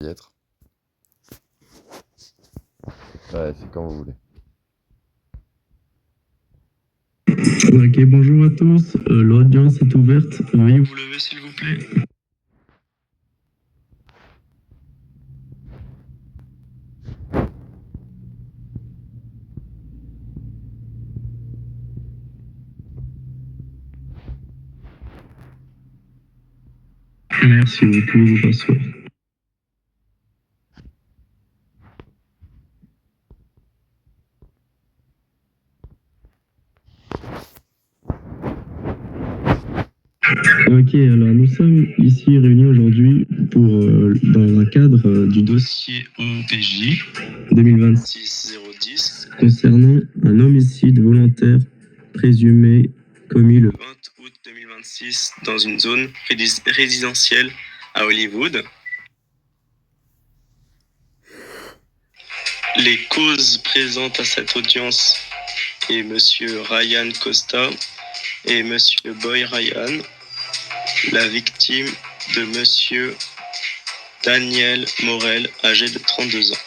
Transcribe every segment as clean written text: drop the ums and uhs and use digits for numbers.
y être. Ouais, c'est quand vous voulez. Ok, bonjour à tous. L'audience est ouverte. Veuillez vous lever, s'il vous plaît. Merci, vous pouvez vous asseoir. Ok, alors nous sommes ici réunis aujourd'hui pour, dans le cadre du dossier OPJ 2026-010 concernant un homicide volontaire présumé commis le 20 août 2026 dans une zone résidentielle à Hollywood. Les causes présentes à cette audience est Monsieur Ryan Costa et Monsieur Boy Ryan, la victime de Monsieur Daniel Morel, âgé de 32 ans.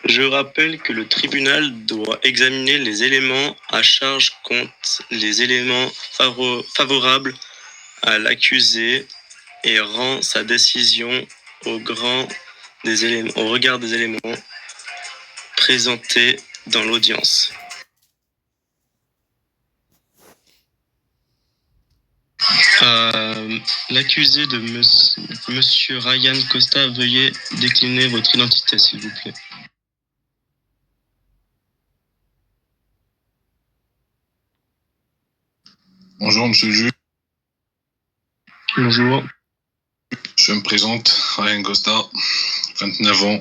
Je rappelle que le tribunal doit examiner les éléments à charge contre les éléments favorables à l'accusé et rend sa décision au regard des éléments présentés dans l'audience. L'accusé de monsieur Ryan Costa, veuillez décliner votre identité, s'il vous plaît. Bonjour, monsieur le juge. Bonjour. Je me présente, Ryan Costa, 29 ans,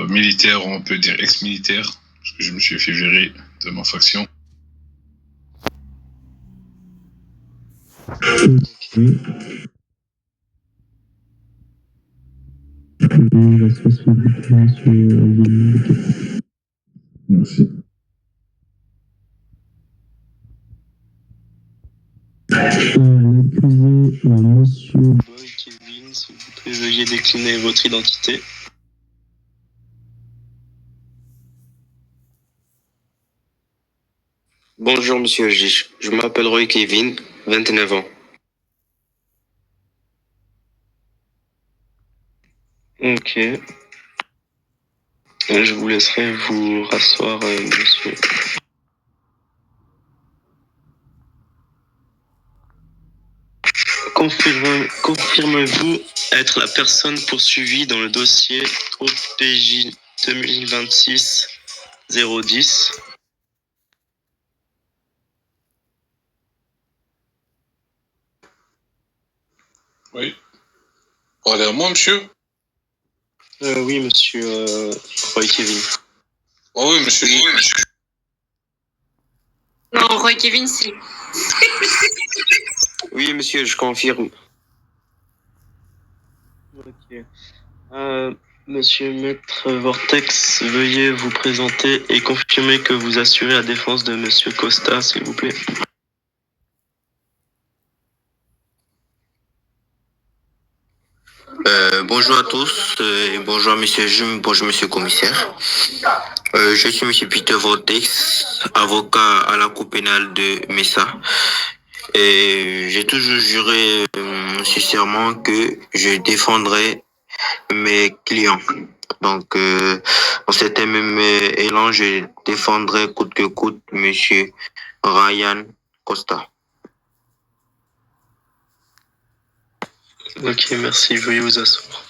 militaire, on peut dire ex-militaire, parce que je me suis fait virer de ma faction. Okay. Merci. L'accusé, monsieur Boy Kevin, s'il vous plaît, veuillez décliner votre identité. Bonjour monsieur le juge, je m'appelle Roy Kevin, 29 ans. Ok. Je vous laisserai vous rasseoir, monsieur. Confirmez-vous être la personne poursuivie dans le dossier OPJ 2026-010? Oui. Parlez à moi, monsieur. Oui, monsieur Roy Kevin. Oh oui, monsieur. Oui, monsieur. Non, Roy Kevin, si. Oui monsieur, je confirme. Ok. Monsieur Maître Vortex, veuillez vous présenter et confirmer que vous assurez la défense de monsieur Costa, s'il vous plaît. Bonjour à tous, et bonjour monsieur le juge, bonjour monsieur le commissaire. Je suis monsieur Peter Vortex, avocat à la cour pénale de Messa. Et j'ai toujours juré sincèrement que je défendrai mes clients. Donc, dans cet même élan, je défendrai coûte que coûte monsieur Ryan Costa. Ok, merci, veuillez vous asseoir.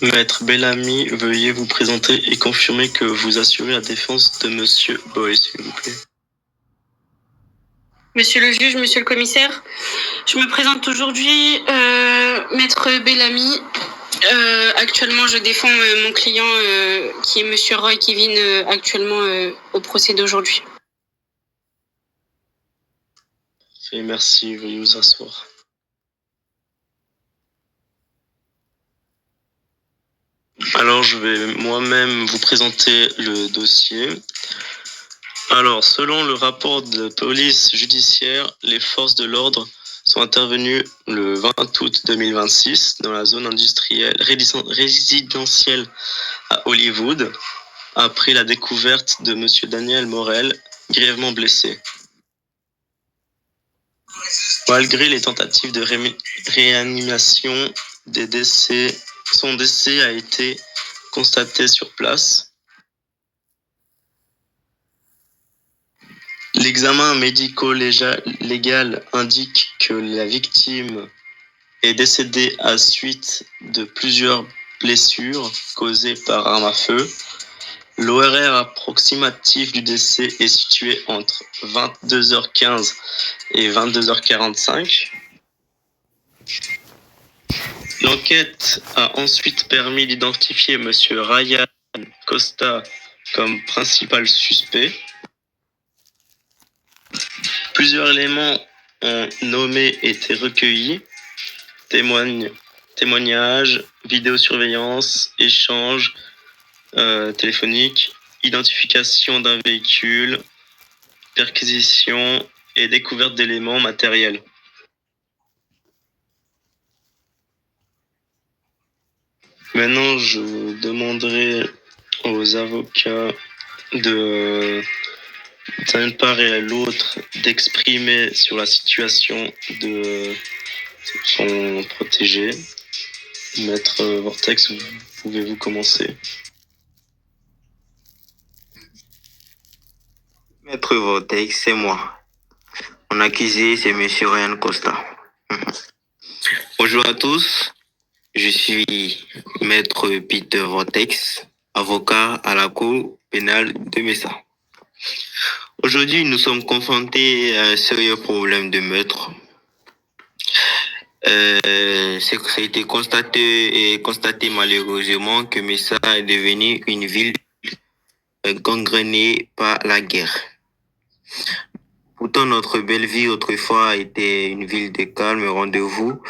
Maître Bellamy, veuillez vous présenter et confirmer que vous assurez la défense de monsieur Boy, s'il vous plaît. Monsieur le juge, monsieur le commissaire, je me présente aujourd'hui, Maître Bellamy. Actuellement, je défends mon client qui est monsieur Roy Kevin, actuellement au procès d'aujourd'hui. Et merci, veuillez vous asseoir. Alors, je vais moi-même vous présenter le dossier. Alors, selon le rapport de police judiciaire, les forces de l'ordre sont intervenues le 20 août 2026 dans la zone industrielle résidentielle à Hollywood après la découverte de monsieur Daniel Morel, grièvement blessé. Malgré les tentatives de réanimation, son décès a été constaté sur place. L'examen médico-légal indique que la victime est décédée à suite de plusieurs blessures causées par arme à feu. L'horaire approximatif du décès est situé entre 22h15 et 22h45. L'enquête a ensuite permis d'identifier M. Ryan Costa comme principal suspect. Plusieurs éléments ont nommé été recueillis. Témoignages, vidéosurveillance, échanges téléphoniques, identification d'un véhicule, perquisition et découverte d'éléments matériels. Maintenant, je demanderai aux avocats d'une part et à l'autre d'exprimer sur la situation de son protégé. Maître Vortex, pouvez-vous commencer? Maître Vortex, c'est moi. Mon accusé, c'est M. Ryan Costa. Bonjour à tous. Je suis Maître Peter Vortex, avocat à la Cour pénale de Messa. Aujourd'hui, nous sommes confrontés à un sérieux problème de meurtre. Ça a été constaté malheureusement que Messa est devenue une ville gangrénée par la guerre. Pourtant, notre belle ville autrefois était une ville de calme et rendez-vous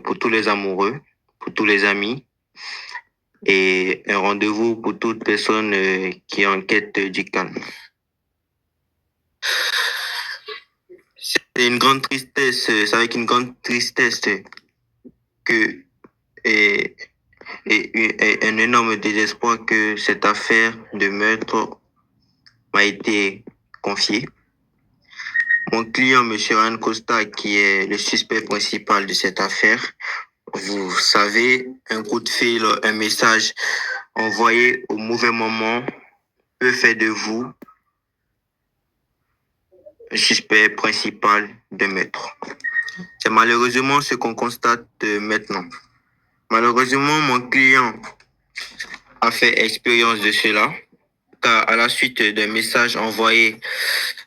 pour tous les amoureux, pour tous les amis, et un rendez-vous pour toute personne qui est en quête du calme. C'est une grande tristesse, c'est avec une grande tristesse et un énorme désespoir que cette affaire de meurtre m'a été confiée. Mon client, M. Ryan Costa, qui est le suspect principal de cette affaire, vous savez, un coup de fil, un message envoyé au mauvais moment peut faire de vous le suspect principal de meurtre. C'est malheureusement ce qu'on constate maintenant. Malheureusement, mon client a fait expérience de cela, car à la suite d'un message envoyé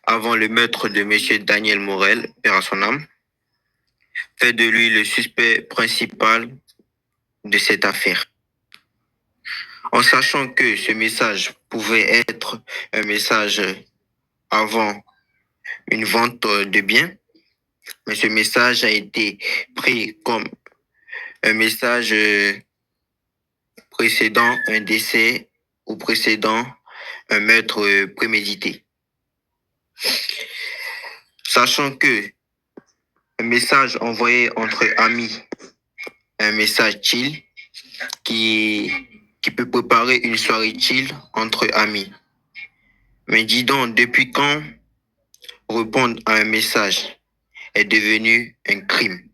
avant le meurtre de M. Daniel Morel, père à son âme, fait de lui le suspect principal de cette affaire. En sachant que ce message pouvait être un message avant une vente de biens, mais ce message a été pris comme un message précédant un décès ou précédant un meurtre prémédité. Sachant que un message envoyé entre amis, un message chill qui peut préparer une soirée chill entre amis. Mais dis donc, depuis quand répondre à un message est devenu un crime?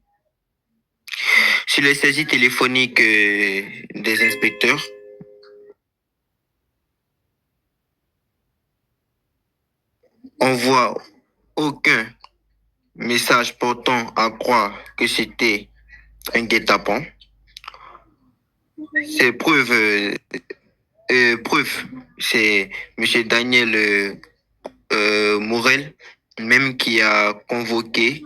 Sur les saisies téléphoniques des inspecteurs, on voit aucun message portant à croire que c'était un guet-apens. C'est preuve, c'est M. Daniel Morel même qui a convoqué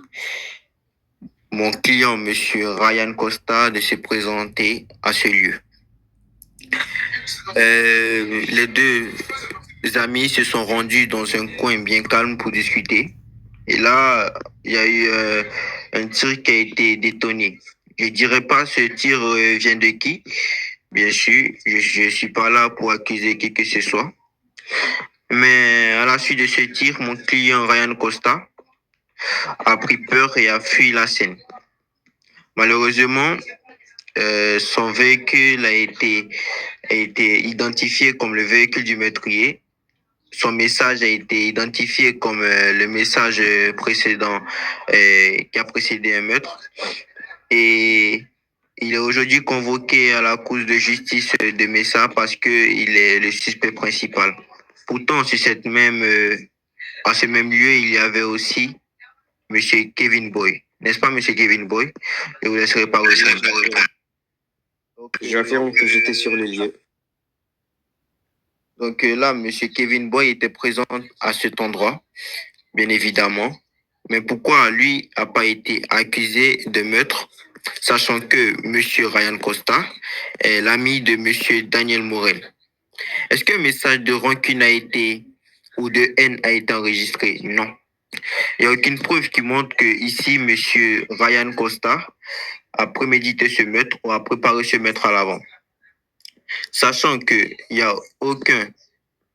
mon client, M. Ryan Costa, de se présenter à ce lieu. Les deux amis se sont rendus dans un coin bien calme pour discuter. Et là, il y a eu un tir qui a été détonné. Je dirais pas ce tir vient de qui. Bien sûr, je suis pas là pour accuser qui que ce soit. Mais à la suite de ce tir, mon client Ryan Costa a pris peur et a fui la scène. Malheureusement, son véhicule a été identifié comme le véhicule du meurtrier. Son message a été identifié comme le message précédent qui a précédé un meurtre. Et il est aujourd'hui convoqué à la cour de justice de Messa parce qu'il est le suspect principal. Pourtant, sur à ce même lieu, il y avait aussi M. Kevin Boy. N'est-ce pas, M. Kevin Boy? Je vous laisserai pas répondre. J'affirme que j'étais sur les lieux. Donc là, M. Kevin Boy était présent à cet endroit, bien évidemment. Mais pourquoi lui n'a pas été accusé de meurtre, sachant que M. Ryan Costa est l'ami de M. Daniel Morel? Est-ce qu'un message de rancune ou de haine a été enregistré? Non. Il n'y a aucune preuve qui montre que ici, M. Ryan Costa a prémédité ce meurtre ou a préparé ce meurtre à l'avant. Sachant qu'il n'y a aucun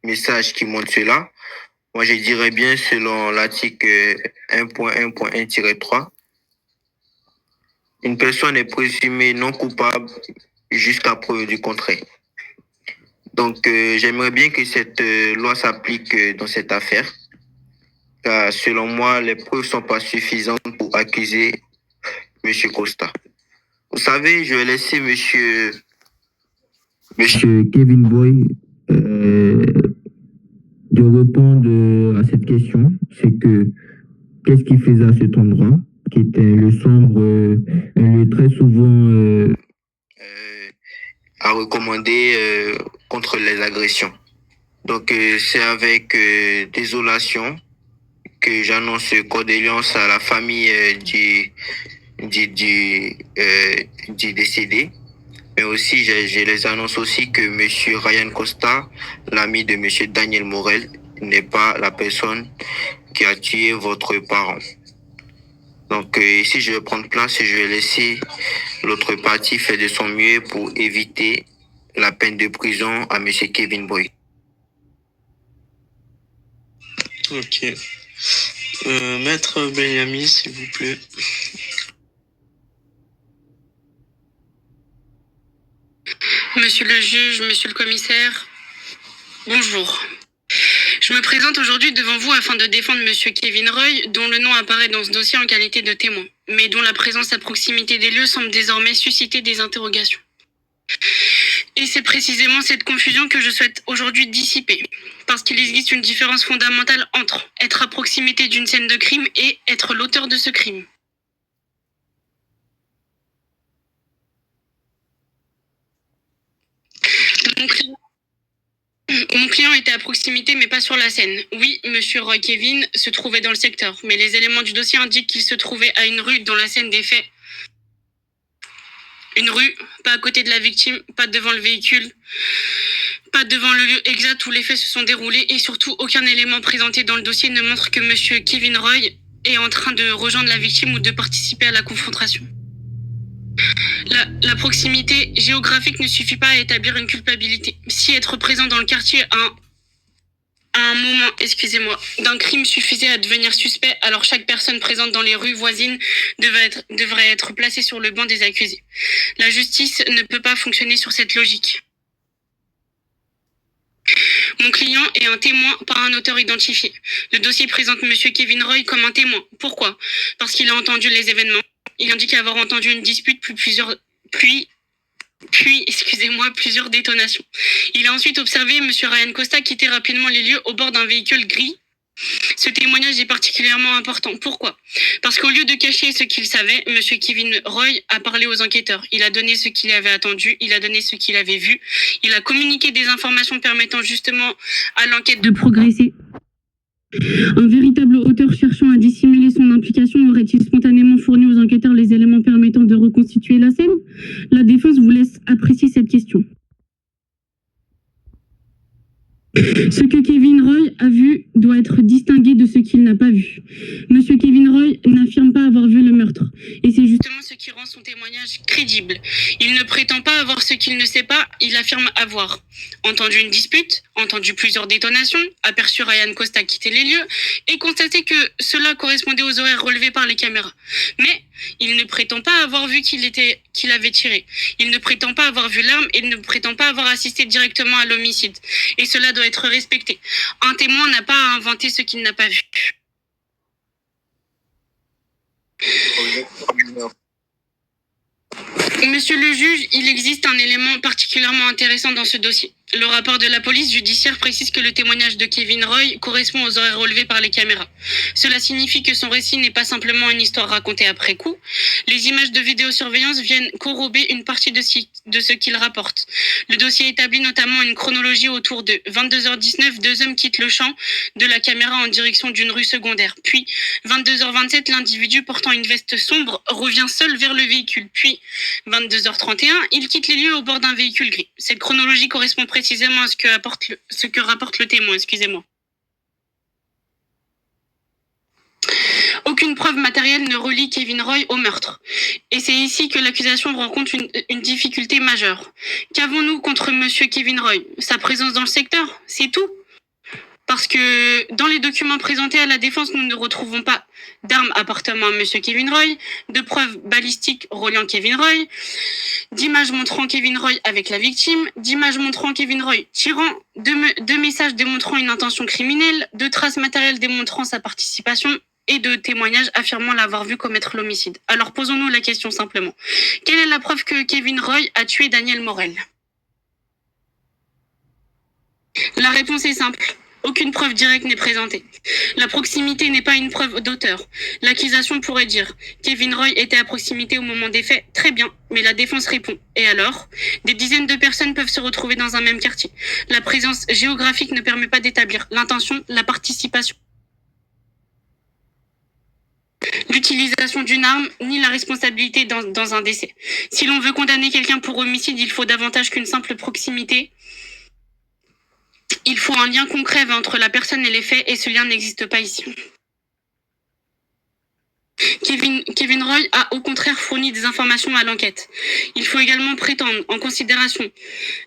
message qui montre cela, moi je dirais bien selon l'article 1.1.1-3, une personne est présumée non coupable jusqu'à preuve du contraire. Donc j'aimerais bien que cette loi s'applique dans cette affaire, car selon moi les preuves ne sont pas suffisantes pour accuser M. Costa. Vous savez, je vais laisser Monsieur Kevin Boy de répondre à cette question. C'est que qu'est-ce qu'il faisait à cet endroit, qui était le sombre, un lieu très souvent à recommander contre les agressions. Donc c'est avec désolation que j'annonce condoléances à la famille du décédé. Mais aussi, je les annonce aussi que M. Ryan Costa, l'ami de M. Daniel Morel, n'est pas la personne qui a tué votre parent. Donc ici, je vais prendre place et je vais laisser l'autre partie faire de son mieux pour éviter la peine de prison à M. Kevin Boy. Ok. Maître Benjamin, s'il vous plaît. Monsieur le juge, monsieur le commissaire, bonjour. Je me présente aujourd'hui devant vous afin de défendre monsieur Kevin Roy, dont le nom apparaît dans ce dossier en qualité de témoin, mais dont la présence à proximité des lieux semble désormais susciter des interrogations. Et c'est précisément cette confusion que je souhaite aujourd'hui dissiper, parce qu'il existe une différence fondamentale entre être à proximité d'une scène de crime et être l'auteur de ce crime. Mon client était à proximité, mais pas sur la scène. Oui, monsieur Roy Kevin se trouvait dans le secteur, mais les éléments du dossier indiquent qu'il se trouvait à une rue dans la scène des faits. Une rue, pas à côté de la victime, pas devant le véhicule, pas devant le lieu exact où les faits se sont déroulés, et surtout aucun élément présenté dans le dossier ne montre que monsieur Kevin Roy est en train de rejoindre la victime ou de participer à la confrontation. La proximité géographique ne suffit pas à établir une culpabilité. Si être présent dans le quartier à un moment, d'un crime suffisait à devenir suspect, alors chaque personne présente dans les rues voisines devrait être placée sur le banc des accusés. La justice ne peut pas fonctionner sur cette logique. Mon client est un témoin par un auteur identifié. Le dossier présente M. Kevin Roy comme un témoin. Pourquoi? Parce qu'il a entendu les événements. Il indique avoir entendu une dispute plusieurs détonations. Il a ensuite observé M. Ryan Costa quitter rapidement les lieux au bord d'un véhicule gris. Ce témoignage est particulièrement important. Pourquoi? Parce qu'au lieu de cacher ce qu'il savait, M. Kevin Roy a parlé aux enquêteurs. Il a donné ce qu'il avait attendu, il a donné ce qu'il avait vu. Il a communiqué des informations permettant justement à l'enquête de progresser. Un véritable auteur cherchant à dissimuler son implication aurait-il spontanément fourni aux enquêteurs les éléments permettant de reconstituer la scène? La défense vous laisse apprécier cette question. Ce que Kevin Roy a vu doit être distingué de ce qu'il n'a pas vu. Monsieur Kevin Roy n'affirme pas avoir vu le meurtre. Et c'est justement ce qui rend son témoignage crédible. Il ne prétend pas avoir ce qu'il ne sait pas, il affirme avoir entendu une dispute, entendu plusieurs détonations, aperçu Ryan Costa quitter les lieux et constaté que cela correspondait aux horaires relevés par les caméras. Mais il ne prétend pas avoir vu qu'il avait tiré. Il ne prétend pas avoir vu l'arme et il ne prétend pas avoir assisté directement à l'homicide. Et cela doit être respecté. Un témoin n'a pas à inventer ce qu'il n'a pas vu. Monsieur le juge, il existe un élément particulièrement intéressant dans ce dossier. Le rapport de la police judiciaire précise que le témoignage de Kevin Roy correspond aux horaires relevés par les caméras. Cela signifie que son récit n'est pas simplement une histoire racontée après coup. Les images de vidéosurveillance viennent corroborer une partie de ce qu'il rapporte. Le dossier établit notamment une chronologie autour de 22h19, deux hommes quittent le champ de la caméra en direction d'une rue secondaire. Puis, 22h27, l'individu portant une veste sombre revient seul vers le véhicule. Puis, 22h31, il quitte les lieux au bord d'un véhicule gris. Cette chronologie correspond précisément à ce que rapporte le témoin. Excusez-moi. Aucune preuve matérielle ne relie Kevin Roy au meurtre. Et c'est ici que l'accusation rencontre une difficulté majeure. Qu'avons-nous contre monsieur Kevin Roy? Sa présence dans le secteur, c'est tout. Parce que dans les documents présentés à la défense, nous ne retrouvons pas d'armes appartenant à monsieur Kevin Roy, de preuves balistiques reliant Kevin Roy, d'images montrant Kevin Roy avec la victime, d'images montrant Kevin Roy tirant, de messages démontrant une intention criminelle, de traces matérielles démontrant sa participation et de témoignages affirmant l'avoir vu commettre l'homicide. Alors posons-nous la question simplement. Quelle est la preuve que Kevin Roy a tué Daniel Morel? La réponse est simple. Aucune preuve directe n'est présentée. La proximité n'est pas une preuve d'auteur. L'accusation pourrait dire « Kevin Roy était à proximité au moment des faits ». Très bien, mais la défense répond « Et alors ?» Des dizaines de personnes peuvent se retrouver dans un même quartier. La présence géographique ne permet pas d'établir l'intention, la participation, l'utilisation d'une arme, ni la responsabilité dans un décès. Si l'on veut condamner quelqu'un pour homicide, il faut davantage qu'une simple proximité. Il faut un lien concret entre la personne et les faits, et ce lien n'existe pas ici. Kevin Roy a au contraire fourni des informations à l'enquête. Il faut également prendre en considération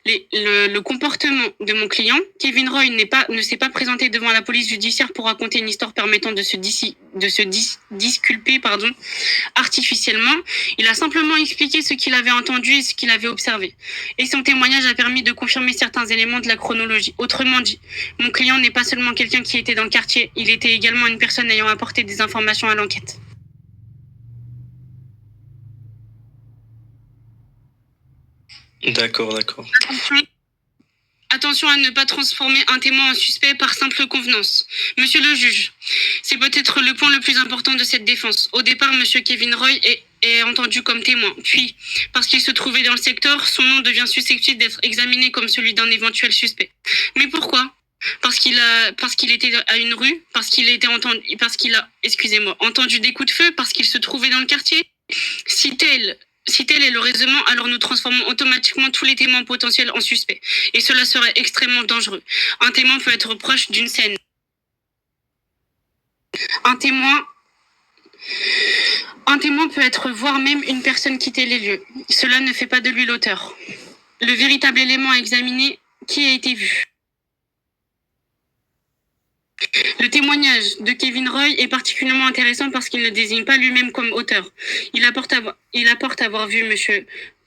le comportement de mon client. Kevin Roy ne s'est pas présenté devant la police judiciaire pour raconter une histoire permettant de se disculper artificiellement. Il a simplement expliqué ce qu'il avait entendu et ce qu'il avait observé. Et son témoignage a permis de confirmer certains éléments de la chronologie. Autrement dit, mon client n'est pas seulement quelqu'un qui était dans le quartier, il était également une personne ayant apporté des informations à l'enquête. D'accord. Attention à ne pas transformer un témoin en suspect par simple convenance. Monsieur le juge, c'est peut-être le point le plus important de cette défense. Au départ, monsieur Kevin Roy est entendu comme témoin. Puis, parce qu'il se trouvait dans le secteur, son nom devient susceptible d'être examiné comme celui d'un éventuel suspect. Mais pourquoi ? Parce qu'il était à une rue, parce qu'il a entendu des coups de feu, parce qu'il se trouvait dans le quartier. Si tel est le raisonnement, alors nous transformons automatiquement tous les témoins potentiels en suspects. Et cela serait extrêmement dangereux. Un témoin peut être proche d'une scène. Un témoin peut être voire même une personne quitter les lieux. Cela ne fait pas de lui l'auteur. Le véritable élément à examiner, qui a été vu. Le témoignage de Kevin Roy est particulièrement intéressant parce qu'il ne désigne pas lui-même comme auteur. Il apporte avoir vu M.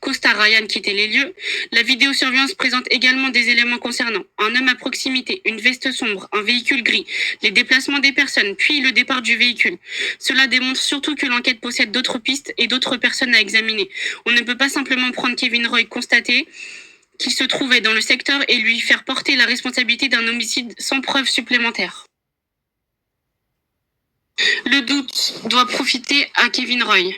Costa Ryan quitter les lieux. La vidéosurveillance présente également des éléments concernant un homme à proximité, une veste sombre, un véhicule gris, les déplacements des personnes, puis le départ du véhicule. Cela démontre surtout que l'enquête possède d'autres pistes et d'autres personnes à examiner. On ne peut pas simplement prendre Kevin Roy constater qu'il se trouvait dans le secteur et lui faire porter la responsabilité d'un homicide sans preuve supplémentaire. Le doute doit profiter à Kevin Roy.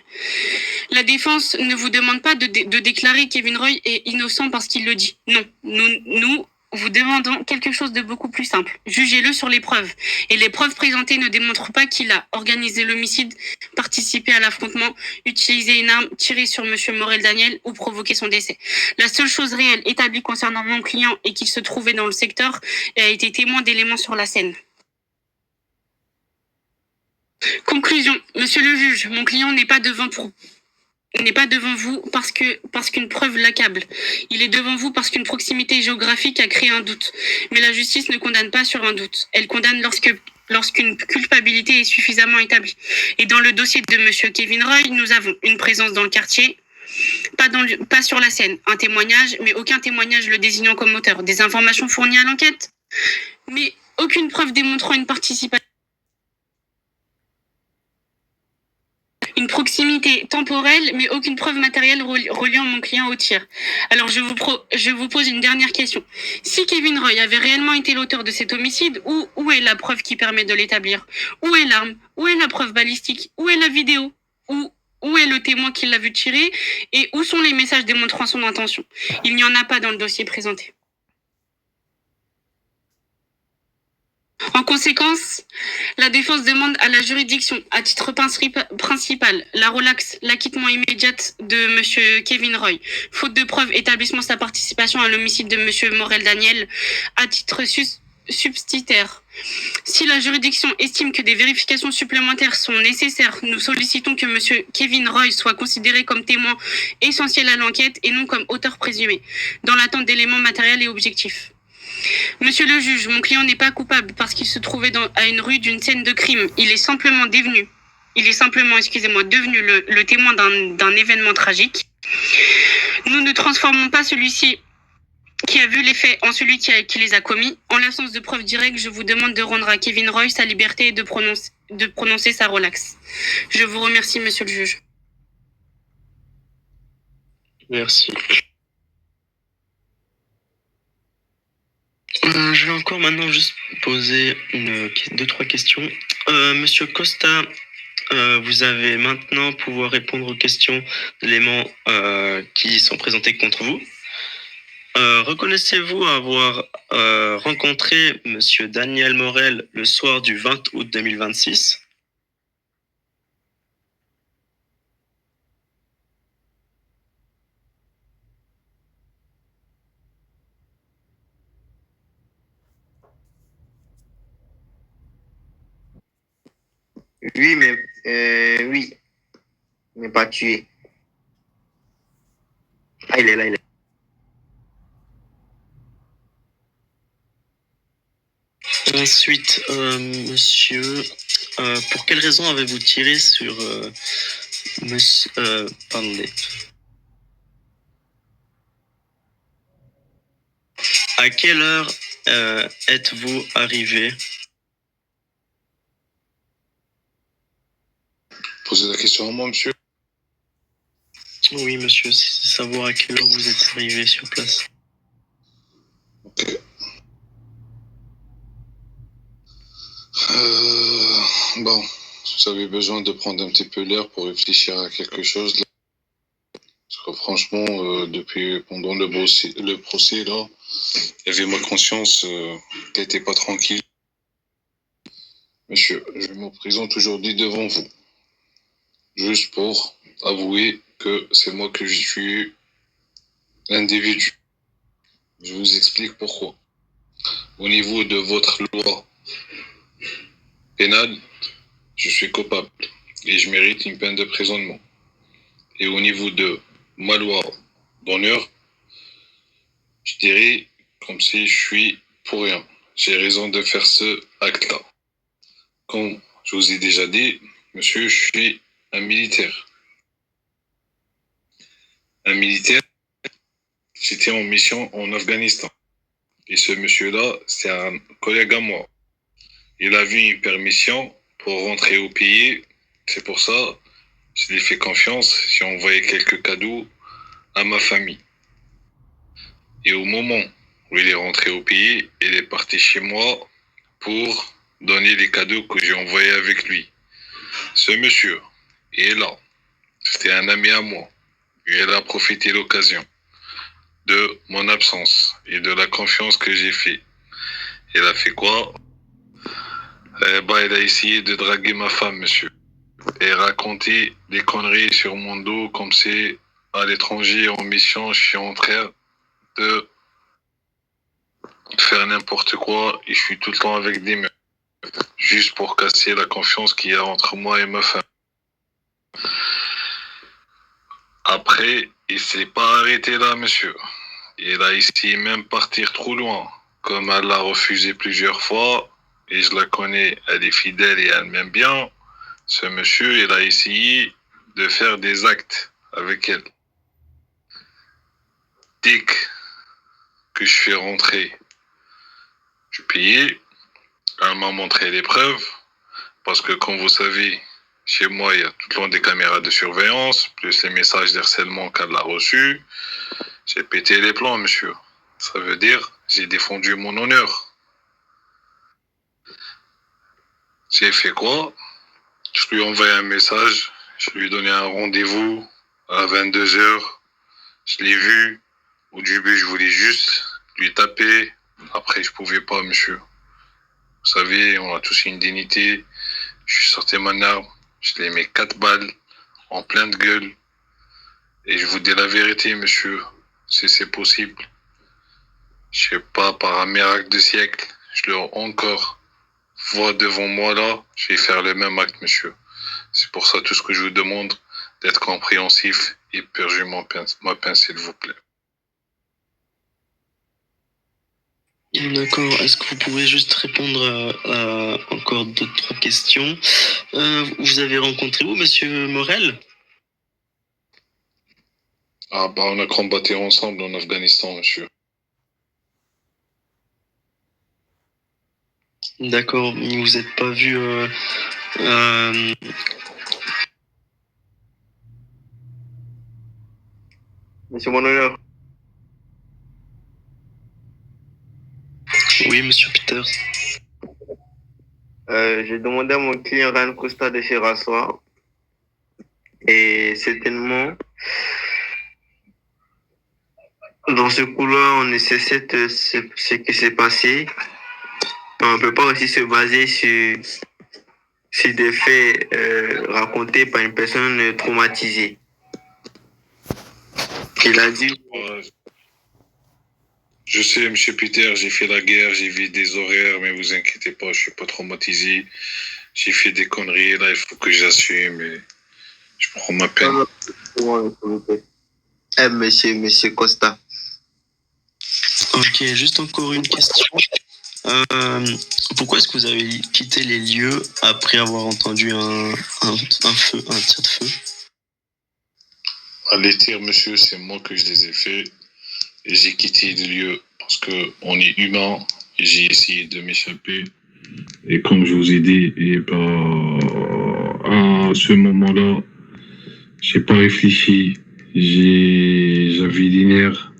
La défense ne vous demande pas de déclarer Kevin Roy est innocent parce qu'il le dit. Non, nous vous demandons quelque chose de beaucoup plus simple. Jugez-le sur les preuves. Et les preuves présentées ne démontrent pas qu'il a organisé l'homicide, participé à l'affrontement, utilisé une arme, tiré sur M. Morel Daniel ou provoqué son décès. La seule chose réelle établie concernant mon client est qu'il se trouvait dans le secteur et a été témoin d'éléments sur la scène. Conclusion. Monsieur le juge, mon client n'est pas devant pour n'est pas devant vous parce qu'une preuve l'accable. Il est devant vous parce qu'une proximité géographique a créé un doute. Mais la justice ne condamne pas sur un doute. Elle condamne lorsqu'une culpabilité est suffisamment établie. Et dans le dossier de monsieur Kevin Roy, nous avons une présence dans le quartier, pas sur la scène, un témoignage, mais aucun témoignage le désignant comme auteur, des informations fournies à l'enquête, mais aucune preuve démontrant une participation. Une proximité temporelle, mais aucune preuve matérielle reliant mon client au tir. Alors, je vous pose une dernière question. Si Kevin Roy avait réellement été l'auteur de cet homicide, où est la preuve qui permet de l'établir? Où est l'arme? Où est la preuve balistique? Où est la vidéo? Où est le témoin qui l'a vu tirer? Et où sont les messages démontrant son intention? Il n'y en a pas dans le dossier présenté. En conséquence, la défense demande à la juridiction, à titre principal, la relaxe, l'acquittement immédiat de monsieur Kevin Roy, faute de preuve établissant sa participation à l'homicide de monsieur Morel Daniel, à titre subsidiaire. Si la juridiction estime que des vérifications supplémentaires sont nécessaires, nous sollicitons que monsieur Kevin Roy soit considéré comme témoin essentiel à l'enquête et non comme auteur présumé, dans l'attente d'éléments matériels et objectifs. Monsieur le juge, mon client n'est pas coupable parce qu'il se trouvait à une rue d'une scène de crime. Il est simplement devenu le témoin d'un événement tragique. Nous ne transformons pas celui-ci qui a vu les faits en celui qui les a commis. En l'absence de preuves directes, je vous demande de rendre à Kevin Roy sa liberté et de prononcer sa relaxe. Je vous remercie, monsieur le juge. Merci. Je vais encore maintenant juste poser 2-3 questions. Monsieur Costa, vous allez maintenant pouvoir répondre aux questions d'éléments qui sont présentés contre vous. Reconnaissez-vous avoir rencontré monsieur Daniel Morel le soir du 20 août 2026? Oui, oui, mais pas tué. Ah, il est là. Ensuite, monsieur, pour quelle raison avez-vous tiré sur monsieur... pardonnez. À quelle heure êtes-vous arrivé? Posez la question à moi, monsieur. Oui, monsieur, c'est savoir à quelle heure vous êtes arrivé sur place. Ok. Bon, vous avez besoin de prendre un petit peu l'air pour réfléchir à quelque chose. Là. Parce que franchement, pendant le procès, là, il y avait ma conscience qui n'était pas tranquille. Monsieur, je me présente aujourd'hui devant vous. Juste pour avouer que c'est moi que j'ai tué l'individu. Je vous explique pourquoi. Au niveau de votre loi pénale, je suis coupable et je mérite une peine de prisonnement. Et au niveau de ma loi d'honneur, je dirais comme si je suis pour rien. J'ai raison de faire ce acte-là. Comme je vous ai déjà dit, monsieur, je suis un militaire. Un militaire, j'étais en mission en Afghanistan. Et ce monsieur-là, c'est un collègue à moi. Il a vu une permission pour rentrer au pays. C'est pour ça, je lui ai fait confiance. J'ai envoyé quelques cadeaux à ma famille. Et au moment où il est rentré au pays, il est parti chez moi pour donner les cadeaux que j'ai envoyés avec lui. Ce monsieur est là. C'était un ami à moi. Et il a profité de l'occasion de mon absence et de la confiance que j'ai fait. Il a fait quoi? Il a essayé de draguer ma femme, monsieur. Et raconter des conneries sur mon dos comme c'est à l'étranger en mission, je suis en train de faire n'importe quoi et je suis tout le temps avec des meufs. Juste pour casser la confiance qu'il y a entre moi et ma femme. Après, il s'est pas arrêté là, monsieur. Il a essayé même partir trop loin. Comme elle l'a refusé plusieurs fois, et je la connais, elle est fidèle et elle m'aime bien, ce monsieur, il a essayé de faire des actes avec elle. Dès que je suis rentré, je payais, elle m'a montré les preuves, parce que comme vous savez, chez moi, il y a tout le long des caméras de surveillance, plus les messages d'harcèlement qu'elle a reçus. J'ai pété les plombs, monsieur. Ça veut dire, j'ai défendu mon honneur. J'ai fait quoi? Je lui ai envoyé un message, je lui ai donné un rendez-vous à 22h. Je l'ai vu. Au début, je voulais juste lui taper. Après, je pouvais pas, monsieur. Vous savez, on a tous une dignité. Je suis sorti mon arme. Je l'ai mis 4 balles en pleine gueule. Et je vous dis la vérité, monsieur. Si c'est possible. Je sais pas, par un miracle de siècle, je le encore vois devant moi là. Je vais faire le même acte, monsieur. C'est pour ça tout ce que je vous demande, d'être compréhensif et purger ma peine, s'il vous plaît. D'accord. Est-ce que vous pouvez juste répondre à encore 2-3 questions? Vous avez rencontré où, monsieur Morel? Ah bah on a combattu ensemble en Afghanistan, monsieur. D'accord. Vous n'êtes pas vu Monsieur mon honneur, Oui, monsieur Peters. j'ai demandé à mon client Ryan Costa de se rasseoir. Et certainement, dans ce couloir, on nécessite ce qui s'est passé. On ne peut pas aussi se baser sur des faits racontés par une personne traumatisée. Il a dit... Je sais, monsieur Peter, j'ai fait la guerre, j'ai vu des horaires, mais vous inquiétez pas, je suis pas traumatisé. J'ai fait des conneries, là, il faut que j'assume, et je prends ma peine. Monsieur Costa. Ok, juste encore une question. Pourquoi est-ce que vous avez quitté les lieux après avoir entendu un tir de feu? Les tirs, monsieur, c'est moi que je les ai faits. Et j'ai quitté le lieu parce qu'on est humain. Et j'ai essayé de m'échapper. Et comme je vous ai dit, et à ce moment-là, j'ai pas réfléchi. J'avais des nerfs.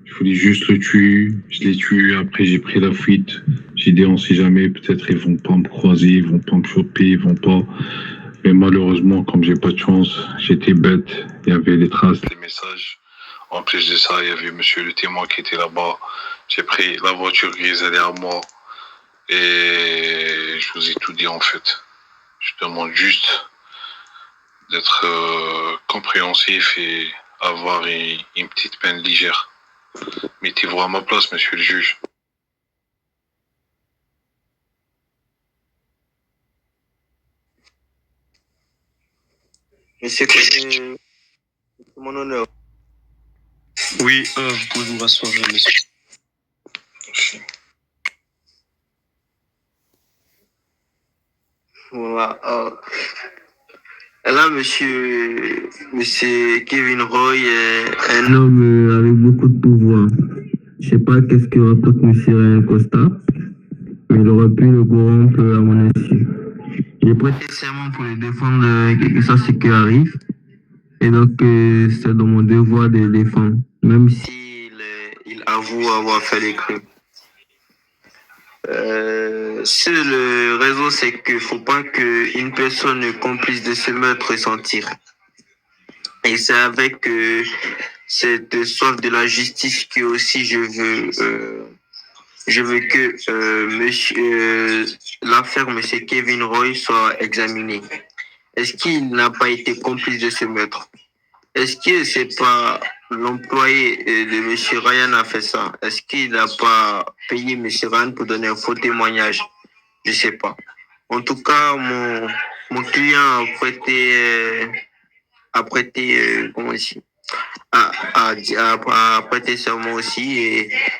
Je voulais juste le tuer. Je l'ai tué. Après, j'ai pris la fuite. J'ai dit, on sait jamais. Peut-être ils vont pas me croiser, ils vont pas me choper, ils vont pas. Mais malheureusement, comme j'ai pas de chance, j'étais bête. Il y avait les traces, les messages. En plus de ça, il y avait monsieur le témoin qui était là-bas. J'ai pris la voiture grise derrière moi. Et je vous ai tout dit en fait. Je demande juste d'être compréhensif et avoir une petite peine légère. Mettez-vous à ma place, monsieur le juge. Monsieur Costa, mon honneur. Oui, vous pouvez vous rasseoir, monsieur. Voilà. Là, monsieur Kevin Roy est un homme avec beaucoup de pouvoir. Je sais pas qu'est-ce que raconte monsieur Ryan Costa, mais il aurait pu le corrompre à mon insu. J'ai prêté serment pour le défendre, quel que soit ce qui arrive. Et donc, c'est dans mon devoir de le défendre, même s'il il avoue avoir fait les crimes. Sur le réseau, c'est qu'il ne faut pas qu'une personne complice de ce meurtre sentir. Et c'est avec cette soif de la justice que aussi je veux que l'affaire M. Kevin Roy soit examinée. Est-ce qu'il n'a pas été complice de ce meurtre? Est-ce que c'est pas l'employé de M. Ryan a fait ça? Est-ce qu'il n'a pas payé M. Ryan pour donner un faux témoignage? Je sais pas. En tout cas, mon client a prêté comment dire, a prêté serment aussi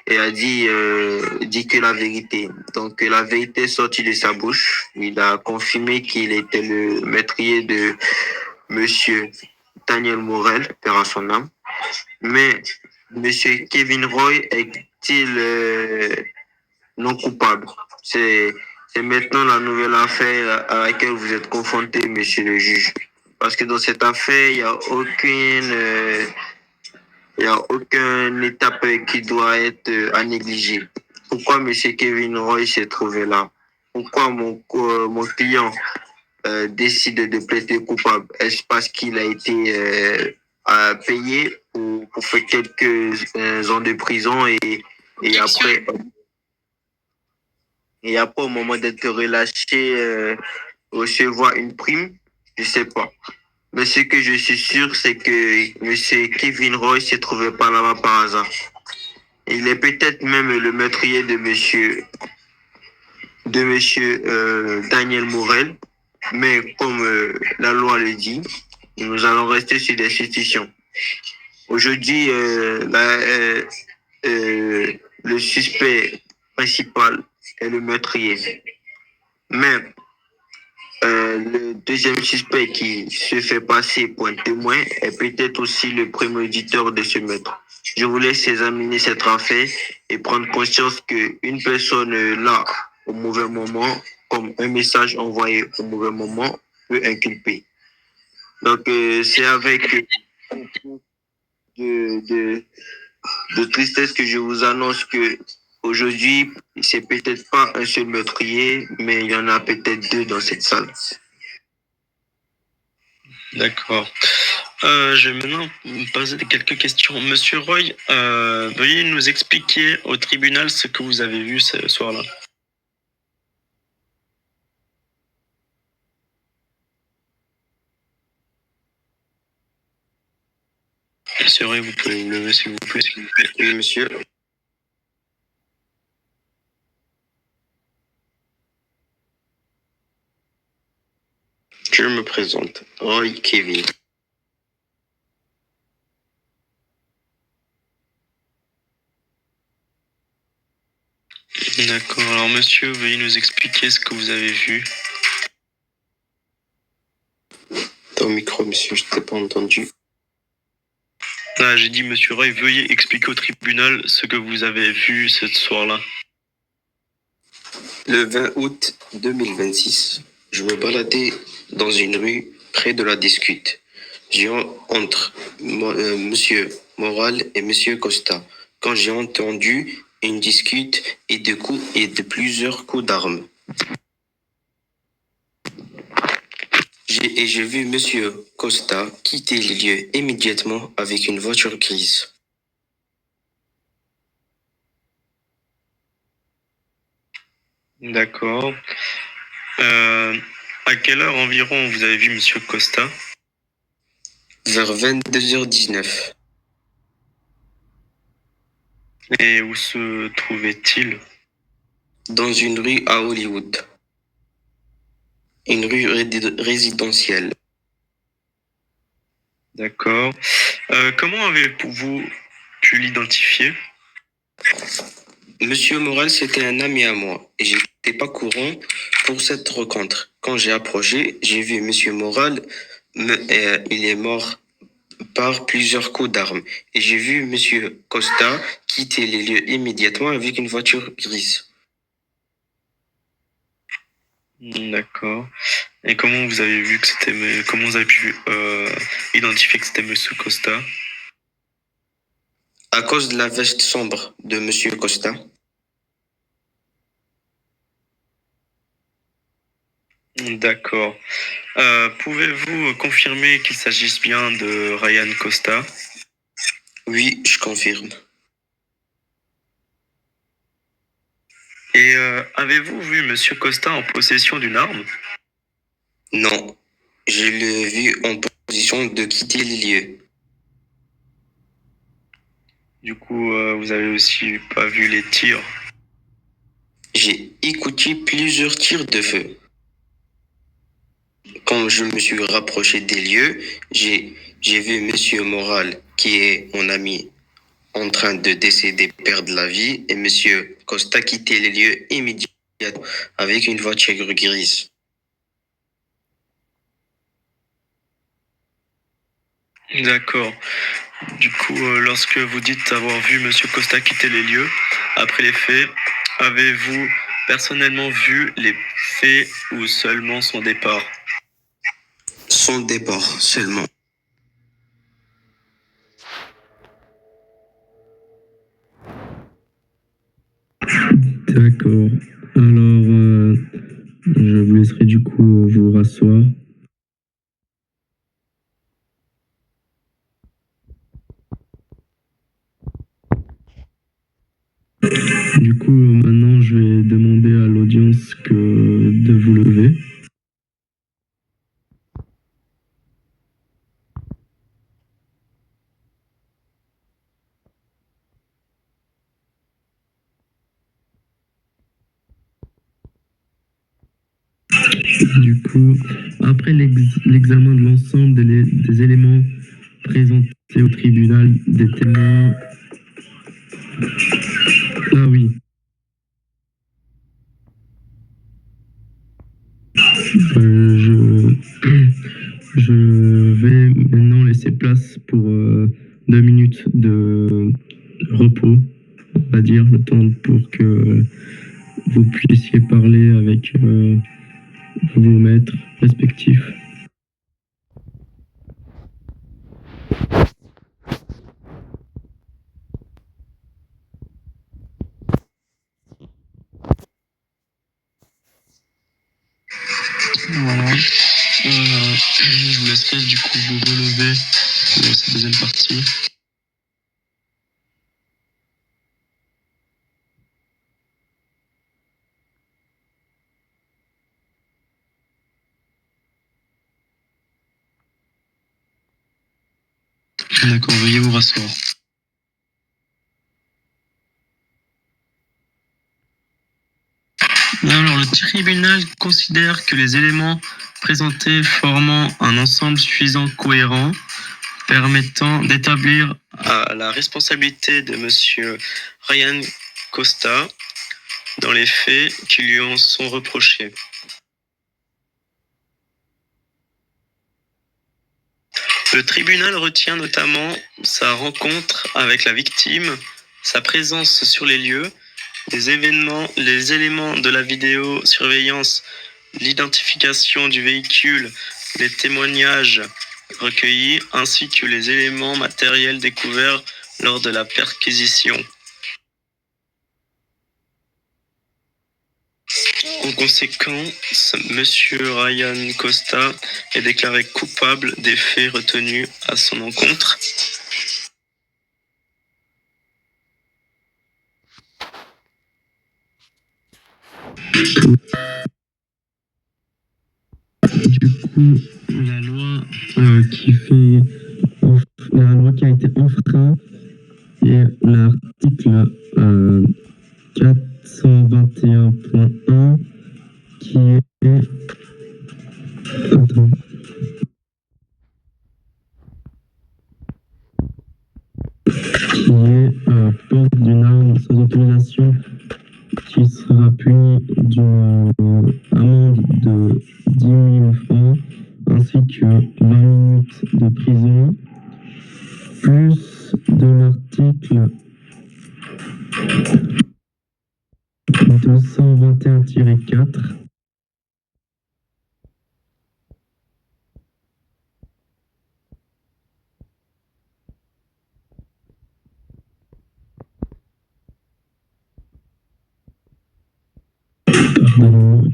et a dit que la vérité. Donc la vérité est sortie de sa bouche. Il a confirmé qu'il était le meurtrier de Monsieur Daniel Morel, père à son âme. Mais Monsieur Kevin Roy est-il non coupable? C'est maintenant la nouvelle affaire à laquelle vous êtes confronté, monsieur le juge. Parce que dans cette affaire, il n'y a aucune étape qui doit être à négliger. Pourquoi monsieur Kevin Roy s'est trouvé là? Pourquoi mon client décide de plaider coupable? Est-ce parce qu'il a été payé pour faire quelques ans de prison et après, au moment d'être relâché, recevoir une prime? Je sais pas. Mais ce que je suis sûr, c'est que monsieur Kevin Roy s'est trouvé pas là-bas par hasard. Il est peut-être même le meurtrier de monsieur Daniel Morel. Mais comme la loi le dit, nous allons rester sur des suspicions. Aujourd'hui, le suspect principal est le meurtrier. Mais le deuxième suspect qui se fait passer pour un témoin est peut-être aussi le prémoniteur de ce meurtre. Je vous laisse examiner cette affaire et prendre conscience qu'une personne là au mauvais moment, comme un message envoyé au mauvais moment, peut inculper. Donc c'est avec de tristesse que je vous annonce que aujourd'hui, c'est peut-être pas un seul meurtrier, mais il y en a peut-être deux dans cette salle. D'accord. Je vais maintenant vous poser quelques questions. Monsieur Roy, veuillez nous expliquer au tribunal ce que vous avez vu ce soir-là. Monsieur Roy, vous pouvez vous lever s'il vous plaît. Oui, monsieur. Je me présente, Roy Kevin. D'accord. Alors, monsieur, veuillez nous expliquer ce que vous avez vu. Ton micro, monsieur, je t'ai pas entendu. Ah, j'ai dit, monsieur Roy, veuillez expliquer au tribunal ce que vous avez vu ce soir-là. Le 20 août 2026, je me baladais dans une rue près de la discute. J'ai entre monsieur Moral et monsieur Costa. Quand j'ai entendu une discute et de plusieurs coups d'armes. J'ai vu monsieur Costa quitter les lieux immédiatement avec une voiture grise. D'accord. À quelle heure environ vous avez vu monsieur Costa? Vers 22h19. Et où se trouvait-il? Dans une rue à Hollywood. Une rue résidentielle. D'accord. Comment avez-vous pu l'identifier? Monsieur Moral, c'était un ami à moi et j'étais pas courant pour cette rencontre. Quand j'ai approché, j'ai vu monsieur Moral, il est mort par plusieurs coups d'armes et j'ai vu monsieur Costa quitter les lieux immédiatement avec une voiture grise. D'accord. Et comment vous avez vu que comment vous avez pu identifier que c'était monsieur Costa? À cause de la veste sombre de monsieur Costa. D'accord. Pouvez-vous confirmer qu'il s'agisse bien de Ryan Costa? Oui, je confirme. Et avez-vous vu monsieur Costa en possession d'une arme? Non, je l'ai vu en position de quitter les lieux. Du coup, vous avez aussi pas vu les tirs? J'ai écouté plusieurs tirs de feu. Quand je me suis rapproché des lieux, j'ai vu monsieur Moral qui est mon ami, en train de décéder, perdre la vie, et monsieur Costa quittait les lieux immédiatement avec une voiture grise. D'accord. Du coup, lorsque vous dites avoir vu monsieur Costa quitter les lieux, après les faits, avez-vous personnellement vu les faits ou seulement son départ? Son départ seulement. D'accord. Alors, je vous laisserai du coup vous rasseoir. Du coup, maintenant, je vais demander à l'audience de vous lever. Du coup, après l'examen de l'ensemble des éléments présentés au tribunal, des témoins... Ah oui. Je vais maintenant laisser place pour 2 minutes de repos, on va dire, le temps pour que vous puissiez parler avec vos maîtres respectifs. Voilà. Je vous laisserai du coup vous relever pour cette deuxième partie. D'accord, veuillez vous rasseoir. Alors, le tribunal considère que les éléments présentés formant un ensemble suffisant cohérent permettant d'établir À la responsabilité de monsieur Ryan Costa dans les faits qui lui en sont reprochés. Le tribunal retient notamment sa rencontre avec la victime, sa présence sur les lieux, les éléments de la vidéosurveillance, l'identification du véhicule, les témoignages recueillis, ainsi que les éléments matériels découverts lors de la perquisition. En conséquence, monsieur Ryan Costa est déclaré coupable des faits retenus à son encontre. Du coup, la loi qui a été enfreinte est l'article 421.1 qui est... Attends. Qui est porte d'une arme sans autorisation qui sera puni d'une amende de 10 000 francs ainsi que 20 minutes de prison, plus de l'article 221-4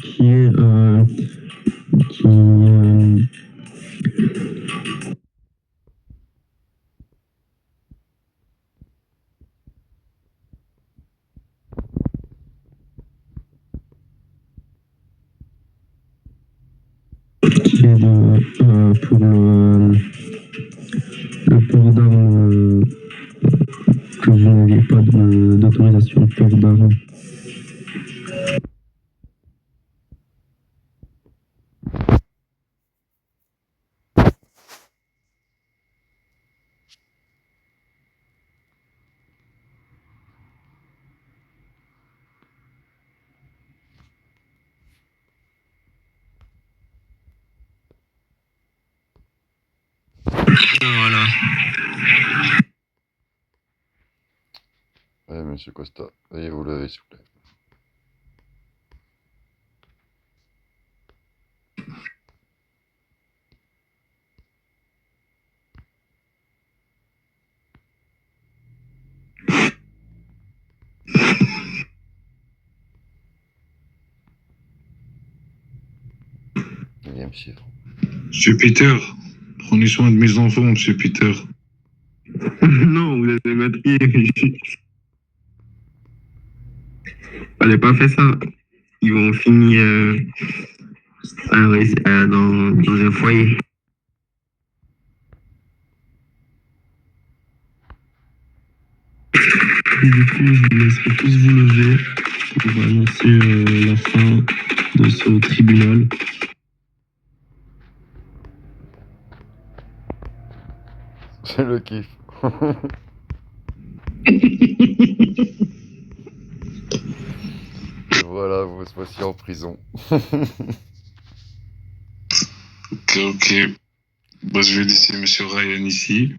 qui est pour le port d'armes, que vous n'aviez pas d'autorisation de port d'armes. Voilà. Ouais, monsieur Costa, veuillez vous lever, s'il vous plaît. Veuillez me suivre. Monsieur Peter, prenez soin de mes enfants, monsieur Peter. Non, vous allez mettre fallait pas faire ça. Ils vont finir dans un foyer. Du coup, je vous laisserai tous vous lever. On va annoncer la fin de ce tribunal. C'est le kiff. Et voilà, vous voici en prison. Ok. Bah, je vais laisser monsieur Ryan ici.